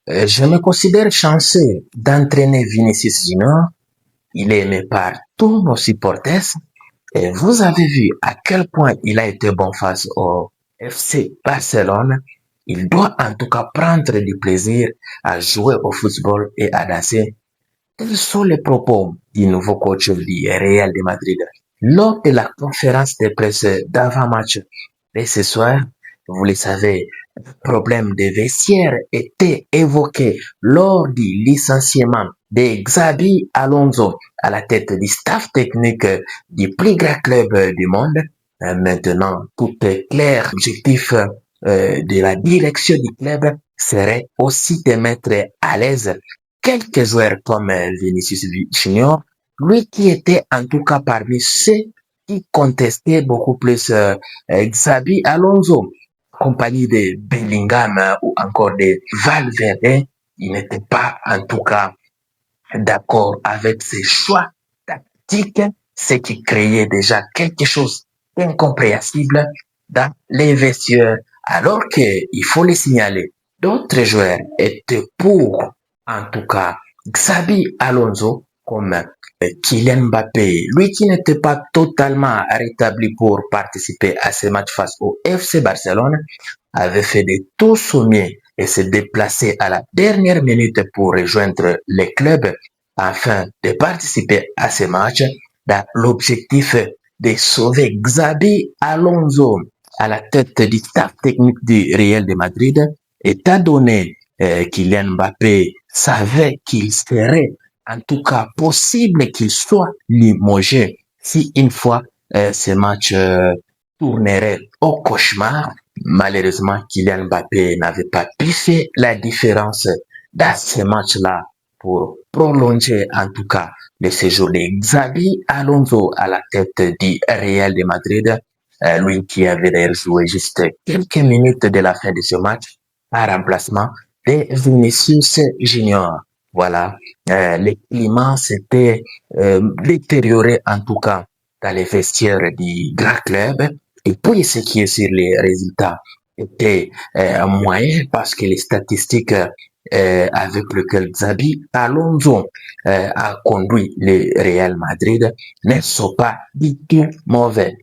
Je me considère chanceux d'entraîner Vinicius Junior. Il est aimé par tous nos supporters. Et vous avez vu à quel point il a été bon face au FC Barcelone. Il doit en tout cas prendre du plaisir à jouer au football et à danser. Tels sont les propos du nouveau coach du Real de Madrid. Lors de la conférence de presse d'avant-match de ce soir, vous le savez, problème de vestiaire était évoqué lors du licenciement de Xabi Alonso à la tête du staff technique du plus grand club du monde. Maintenant, tout est clair. L'objectif de la direction du club serait aussi de mettre à l'aise quelques joueurs comme Vinicius Junior, lui qui était en tout cas parmi ceux qui contestaient beaucoup plus Xabi Alonso compagnie de Bellingham ou encore de Valverde, il n'était pas en tout cas d'accord avec ses choix tactiques, ce qui créait déjà quelque chose d'incompréhensible dans les vestiaires, alors que, il faut le signaler, d'autres joueurs étaient pour, en tout cas, Xabi Alonso, comme Kylian Mbappé, lui qui n'était pas totalement rétabli pour participer à ce match face au FC Barcelone, avait fait de tout son mieux et s'est déplacé à la dernière minute pour rejoindre le club afin de participer à ce match dans l'objectif de sauver Xabi Alonso à la tête du staff technique du Real de Madrid, étant donné Kylian Mbappé savait qu'il serait en tout cas possible qu'il soit limogé si une fois ce match tournerait au cauchemar. Malheureusement, Kylian Mbappé n'avait pas pu faire la différence dans ce match-là pour prolonger en tout cas le séjour de Xabi Alonso à la tête du Real de Madrid, lui qui avait d'ailleurs joué juste quelques minutes de la fin de ce match en remplacement de Vinicius Junior. Voilà, le climat s'était détérioré en tout cas dans les vestiaires du grand club. Et puis, ce qui est sur les résultats était moyen parce que les statistiques avec lesquelles Xabi Alonso a conduit le Real Madrid ne sont pas du tout mauvais.